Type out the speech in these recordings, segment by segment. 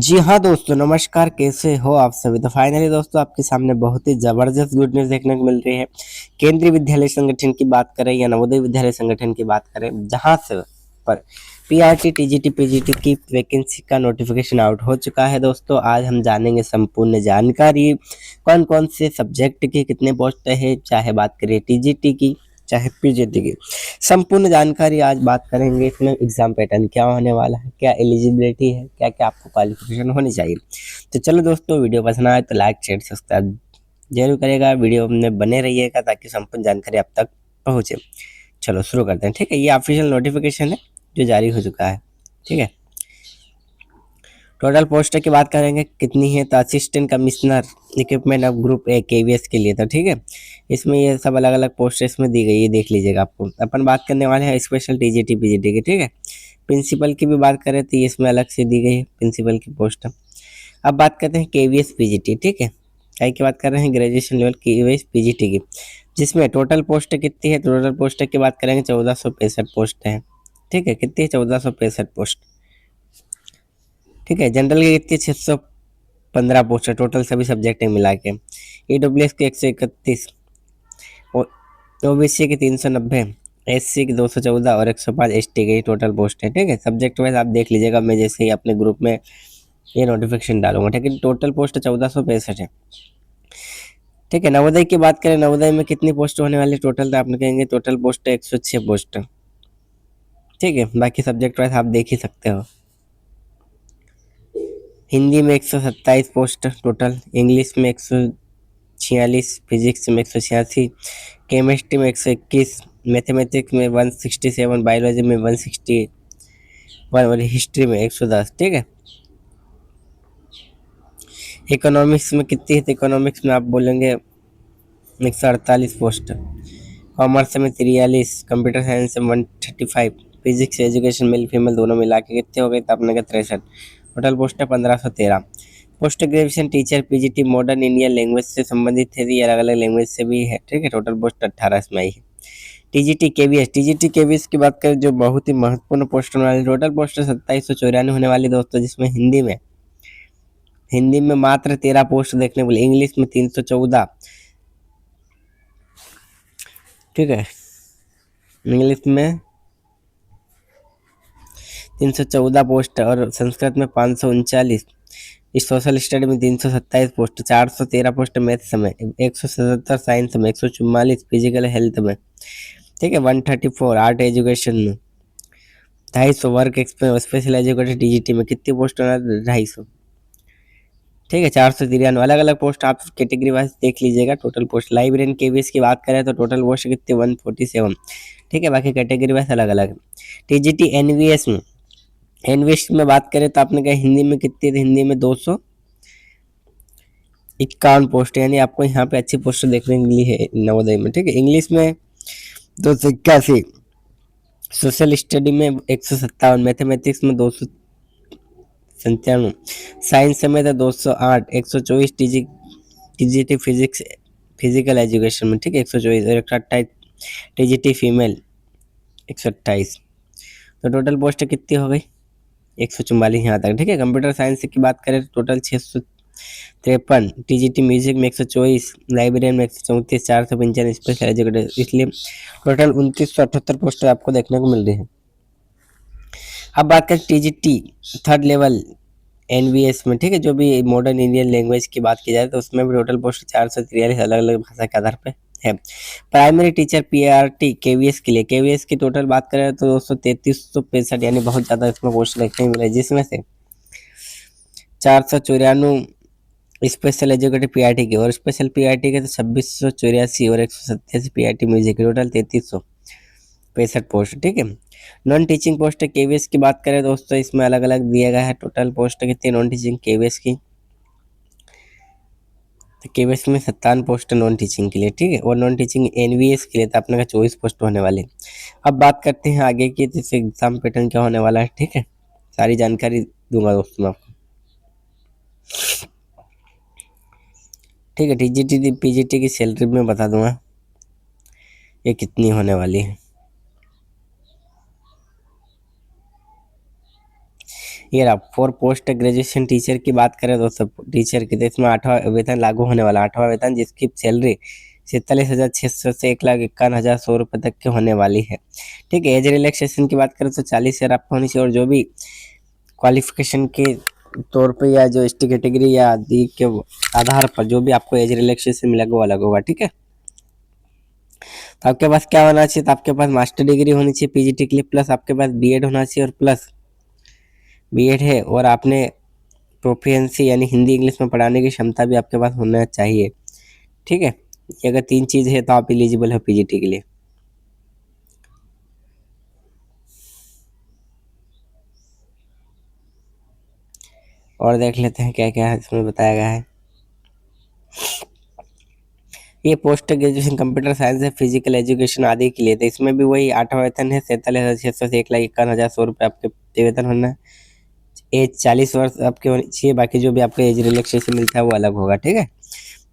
जी हाँ दोस्तों, नमस्कार। कैसे हो आप सभी? तो फाइनली दोस्तों आपके सामने बहुत ही ज़बरदस्त गुड न्यूज़ देखने को मिल रही है। केंद्रीय विद्यालय संगठन की बात करें या नवोदय विद्यालय संगठन की बात करें, जहाँ से पर पीआरटी, टीजीटी, पीजीटी की वैकेंसी का नोटिफिकेशन आउट हो चुका है दोस्तों। आज हम जानेंगे संपूर्ण जानकारी, कौन-कौन से सब्जेक्ट की कितने पोस्ट है, चाहे बात करें टीजीटी की, चाहे पीजीटी की। संपूर्ण जानकारी आज बात करेंगे। इसमें एग्जाम पैटर्न क्या होने वाला है, क्या एलिजिबिलिटी है, क्या क्या आपको क्वालिफिकेशन होनी चाहिए। तो चलो दोस्तों, वीडियो पसंद आए तो लाइक शेयर सब्सक्राइब जरूर करेगा, वीडियो में बने रहिएगा ताकि संपूर्ण जानकारी आप तक पहुंचे। चलो शुरू करते हैं। ठीक है, ये ऑफिशियल नोटिफिकेशन है जो जारी हो चुका है। ठीक है, टोटल पोस्ट की बात करेंगे कितनी है, तो assistant commissioner equipment of group A KVS के लिए। तो ठीक है, इसमें ये सब अलग अलग पोस्ट इसमें दी गई है, देख लीजिएगा। आपको अपन बात करने वाले हैं स्पेशल टीजीटी पीजीटी की। ठीक है, प्रिंसिपल की भी बात करें तो इसमें अलग से दी गई है प्रिंसिपल की पोस्ट। अब बात करते हैं केवीएस पीजीटी। ठीक है, क्या की बात कर रहे हैं, ग्रेजुएशन लेवल केवीएस पीजीटी की, जिसमें टोटल पोस्ट कितनी है। टोटल पोस्ट की बात करेंगे 1465 पोस्ट है। ठीक है, कितनी है, 1465 पोस्ट। ठीक है, जनरल की कितनी, 615 पोस्ट है टोटल सभी सब्जेक्ट मिला के। ईडब्ल्यूएस के 131, ओबीसी की 390, एससी की 214 और 105 एसटी की टोटल पोस्ट है। ठीक है, सब्जेक्ट वाइज आप देख लीजिएगा, मैं जैसे ही अपने ग्रुप में ये नोटिफिकेशन डालूंगा। ठीक है, टोटल पोस्ट 1465 है। ठीक है, नवोदय की बात करें, नवोदय में कितनी पोस्ट होने वाली टोटल, तो आपने कहेंगे टोटल पोस्ट है 106 पोस्ट। ठीक है, बाकी सब्जेक्ट वाइज आप देख ही सकते हो। हिंदी में 127 पोस्ट टोटल, इंग्लिश में 146, फिजिक्स में 186, केमिस्ट्री में 121, मैथमेटिक्स में 167, बायोलॉजी में 161 और हिस्ट्री में 110। ठीक है, इकोनॉमिक्स में कितनी है, तो इकोनॉमिक्स में आप बोलेंगे 148 पोस्ट, कॉमर्स में 43, कंप्यूटर साइंस में 135, फिजिक्स एजुकेशन मेल फीमेल दोनों मिला के कितने हो गए, तो अपने का 63। टोटल पोस्ट है 1513। Post graduation teacher PGT modern Indian language से संबंधित है, ये अलग अलग लैंग्वेज से भी है। ठीक है, टोटल पोस्ट 18 इसमें आई है। टीजीटी केवीएस की बात करें, जो बहुत ही महत्वपूर्ण पोस्ट होने वाली, टोटल पोस्ट 2794 होने वाली दोस्तों, जिसमें हिंदी में मात्र 13 पोस्ट देखने को मिली, इंग्लिश में 314। ठीक है, इंग्लिश में 314 पोस्ट और संस्कृत में 539। इस सोशल स्टडी में 327 पोस्ट, 413 पोस्ट मैथ्स में, 177 साइंस में, 144 फिजिकल हेल्थ में। ठीक है, 134 आर्ट एजुकेशन में, 250 work experience special educated TGT में कितनी पोस्ट होना है, 250। ठीक है, 493 अलग अलग पोस्ट आप कैटेगरी वाइज देख लीजिएगा। टोटल पोस्ट लाइब्रेरियन केवीएस की बात करें तो टोटल पोस्ट कितनी, 147। ठीक है, बाकी कैटेगरी वाइज अलग अलग है। टीजीटी एनवीएस में बात करें तो आपने कहा हिंदी में कितनी, हिंदी में 251 पोस्ट, यानी आपको यहाँ पे अच्छी पोस्ट देखने को मिली है नवोदय में। ठीक है, इंग्लिश में 281, सोशल स्टडी में 157, मैथमेटिक्स में 297, साइंस में तो 208, 124 टीजीटी फिजिक्स फिजिकल एजुकेशन में। ठीक है, 124 और 128 टीजीटी फीमेल 128। तो टोटल पोस्ट कितनी हो गई, 144 यहाँ तक। ठीक है, कंप्यूटर साइंस की बात करें तो टोटल 653, टीजीटी म्यूजिक में 124, लाइब्रेरियन में 134, 455 स्पेशल एजुकेटेड, इसलिए टोटल 2978 पोस्ट आपको देखने को मिल रही है। अब बात करें टीजीटी थर्ड लेवल एनवीएस में। ठीक है, जो भी मॉडर्न इंडियन लैंग्वेज की बात की जाए तो उसमें भी टोटल पोस्ट 443 अलग अलग भाषा के आधार पे है। प्राइमरी टीचर पीआरटी केवीएस के लिए, केवीएस की टोटल बात करें तो 233 यानी बहुत ज़्यादा इसमें पोस्ट देखने को मिले, जिसमें से 494 स्पेशल एजुकेटेड पीआरटी की, और स्पेशल पीआरटी के तो 2684 और 187 पीआरटी म्यूजिक की, टोटल 3365 पोस्ट। ठीक है, नॉन टीचिंग पोस्ट केवीएस की बात करें दोस्तों, इसमें अलग अलग दिया गया है। टोटल पोस्ट कितनी नॉन टीचिंग केवीएस की, तो केवीएस में 57 पोस्ट नॉन टीचिंग के लिए। ठीक है, और नॉन टीचिंग एनवीएस के लिए तो अपने का 24 पोस्ट होने वाले। अब बात करते हैं आगे की, जैसे एग्जाम पैटर्न क्या होने वाला है। ठीक है, सारी जानकारी दूंगा दोस्तों मैं आपको। ठीक है, टीजीटी पीजीटी की सैलरी में बता दूंगा ये कितनी होने वाली है। ये रहा फॉर पोस्ट ग्रेजुएशन टीचर की बात करें दोस्तों, टीचर की, तो इसमें 8वां वेतन लागू होने वाला, 8वां वेतन जिसकी सैलरी 47,600 से 1,51,100 रुपये तक की होने वाली है। ठीक है। एज रिलैक्सेशन की बात करें तो 40 ईयर आपको होनी चाहिए, और जो भी क्वालिफिकेशन के तौर पे या जो एसटी कैटेगरी या आदि के आधार पर जो भी आपको एज रिलैक्सेशन मिलेगा वो अलग होगा। ठीक है। तो आपके पास क्या होना चाहिए, तो आपके पास मास्टर डिग्री होनी चाहिए पीजीटी के लिए, प्लस आपके पास बीएड होना चाहिए, और प्लस बीएड है और आपने प्रोफिशिएंसी यानी हिंदी इंग्लिश में पढ़ाने की क्षमता भी आपके पास होना चाहिए। ठीक है। ये अगर 3 चीज़ है तो आप एलिजिबल हो पीजीटी के लिए। और देख लेते हैं क्या क्या इसमें बताया गया है। ये पोस्ट ग्रेजुएशन कंप्यूटर साइंस है, फिजिकल एजुकेशन आदि के लिए, तो इसमें भी वही 8वां वेतन है 47,600 से 1,51,100 रुपये आपके वेतन होना है। एज 40 वर्ष आपके होनी चाहिए, बाकी जो भी आपको एज रिलैक्सेशन मिलता है वो अलग होगा। ठीक है।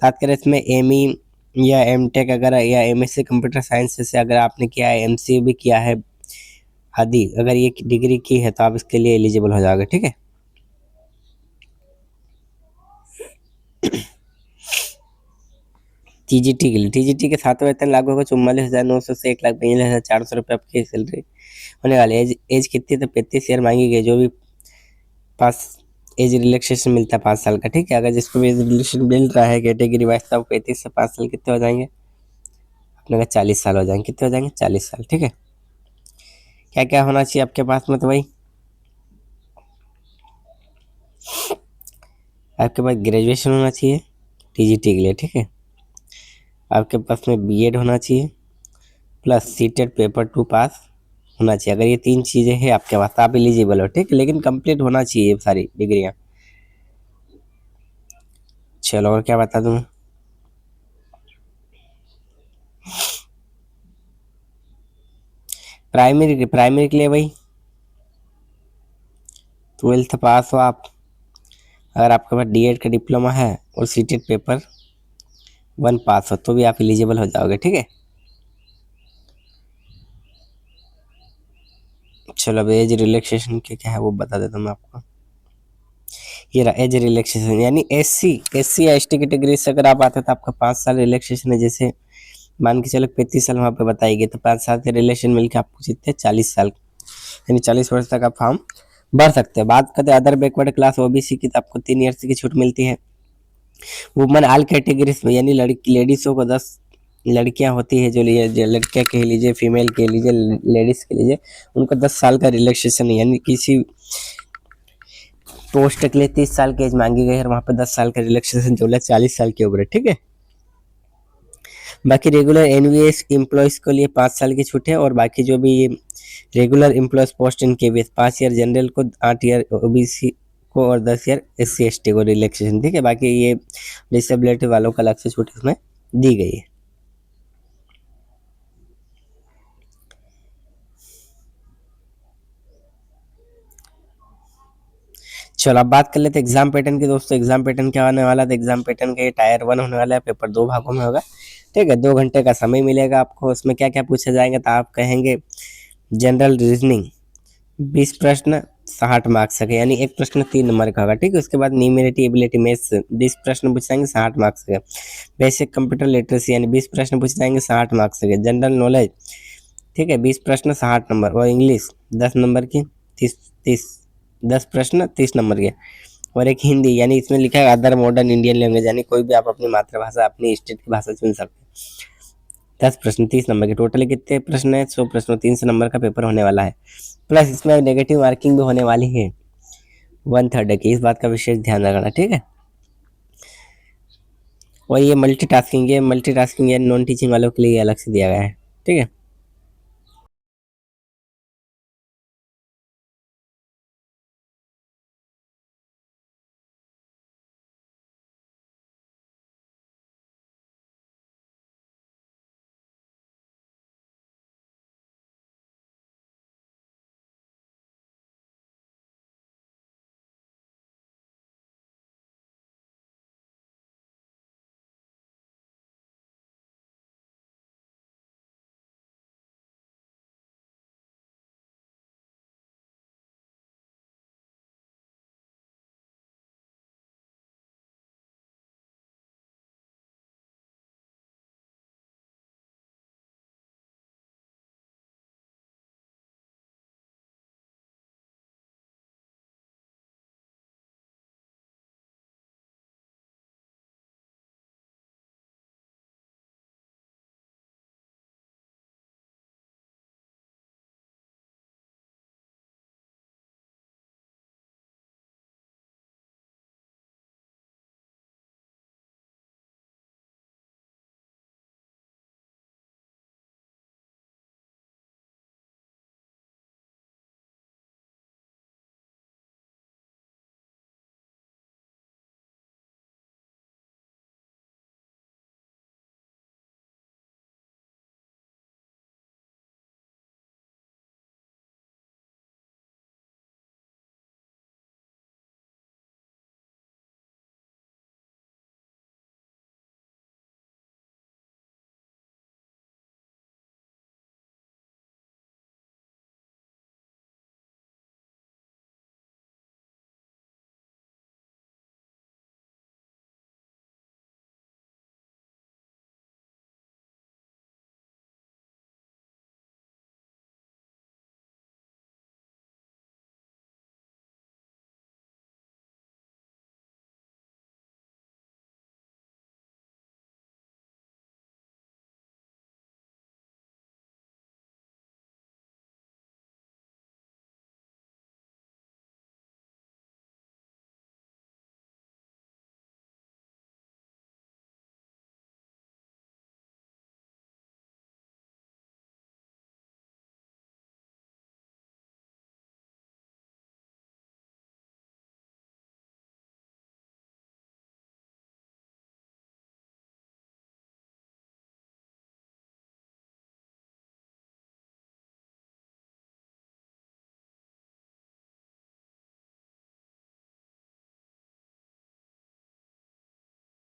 बात करें इसमें एमई या एमटेक अगर या एमएससी कंप्यूटर साइंस से अगर आपने किया है, एमसीए भी किया है आदि, अगर ये डिग्री की है तो आप इसके लिए एलिजिबल हो जाओगे। ठीक है। टीजीटी के लिए, टीजीटी के 7वां वेतन लागू होगा 44,900 से 1,42,400 रुपये आपकी सैलरी होने वाली है। एज कितनी, तो 35 ईयर मांगी गई, जो भी पास एज रिलैक्सेशन मिलता है 5 साल का। ठीक है। अगर जिसको भी एज रिलैक्सेशन मिल रहा है कैटेगरी वाइज, तो 35 से 5 साल कितने हो जाएंगे, अपने का 40 साल हो जाएंगे। कितने हो जाएंगे, 40 साल। ठीक है। क्या क्या होना चाहिए आपके पास में, तो भाई आपके पास ग्रेजुएशन होना चाहिए टीजीटी के लिए। ठीक है। आपके पास में बीएड होना चाहिए, प्लस सीटेट पेपर 2 पास होना चाहिए। अगर ये 3 चीज़ें हैं आपके पास तो आप एलिजिबल हो। ठीक है। लेकिन कंप्लीट होना चाहिए ये सारी डिग्रियाँ। चलो और क्या बता दूँ, प्राइमरी के लिए भाई 12th पास हो आप, अगर आपके पास डीएड का डिप्लोमा है और सीटेट पेपर 1 पास हो तो भी आप एलिजिबल हो जाओगे। ठीक है। चलो अब एज रिलैक्सेशन के क्या है वो बता देता हूँ मैं आपको। ये रहा एज रिलैक्सेशन, यानी एससी या एसटी कैटेगरी से अगर आप आते हो तो आपका 5 साल रिलैक्सेशन है। जैसे मान के चलो 35 साल वहाँ पे बताई गई, तो 5 साल के रिलेशन मिलकर आपको जितने 40 साल, यानी 40 वर्ष तक आप फॉर्म भर सकते हैं। बात करते हैं अदर बैकवर्ड क्लास ओबीसी की, तो आपको 3 ईयर्स की छूट मिलती है। वुमन ऑल कैटेगरीज में, यानी लेडीजों को 10, लड़कियां होती है जो लड़कियां कह लीजिए, फीमेल कह लीजिए, लेडीज कह लीजिए, उनको 10 साल का रिलैक्सेशन, यानी किसी पोस्ट के लिए 30 साल की एज मांगी गई है, वहाँ पे 10 साल का रिलैक्सेशन जो है 40 साल की उम्र है। ठीक है। बाकी रेगुलर एनवीएस एम्प्लॉयज के लिए 5 साल की छूट है, और बाकी जो भी रेगुलर एम्प्लॉयज पोस्ट इन केवीएस 5 ईयर, जनरल को 8 ईयर, ओबीसी को और 10 ईयर एससी एसटी को रिलैक्सेशन। ठीक है। बाकी ये डिसेबिलिटी वालों का अलग से छूट इसमें दी गई है। चलो अब बात कर लेते हैं एग्जाम पैटर्न की दोस्तों। एग्जाम पैटर्न क्या होने वाला है, तो एग्जाम पैटर्न का ये टायर 1 होने वाला है, पेपर 2 भागों में होगा। ठीक है। 2 घंटे का समय मिलेगा आपको। उसमें क्या क्या पूछे जाएंगे, तो आप कहेंगे जनरल रीजनिंग 20 प्रश्न 60 मार्क्स का, यानी एक प्रश्न 3 नंबर का होगा। ठीक है। उसके बाद न्यूमेरिटी एबिलिटी मैथ्स 20 प्रश्न पूछ जाएंगे 60 मार्क्स के। बेसिक कंप्यूटर लिटरेसी यानी 20 प्रश्न पूछ जाएंगे 60 मार्क्स के। जनरल नॉलेज, ठीक है, 20 प्रश्न 60 नंबर, और इंग्लिश 10 नंबर की, 30 10 प्रश्न 30 नंबर के, और एक हिंदी, यानी इसमें लिखा है अदर मॉडर्न इंडियन लैंग्वेज, यानी कोई भी आप अपनी मातृभाषा अपनी स्टेट की भाषा चुन सकते हैं। 10 प्रश्न 30 नंबर के, टोटल कितने प्रश्न है, 100 प्रश्न, 300 नंबर का पेपर होने वाला है। प्लस इसमें नेगेटिव मार्किंग भी होने वाली है 1/3 की, इस बात का विशेष ध्यान रखना। ठीक है। और ये मल्टीटास्किंग है, नॉन टीचिंग वालों के लिए अलग से दिया गया है। ठीक है।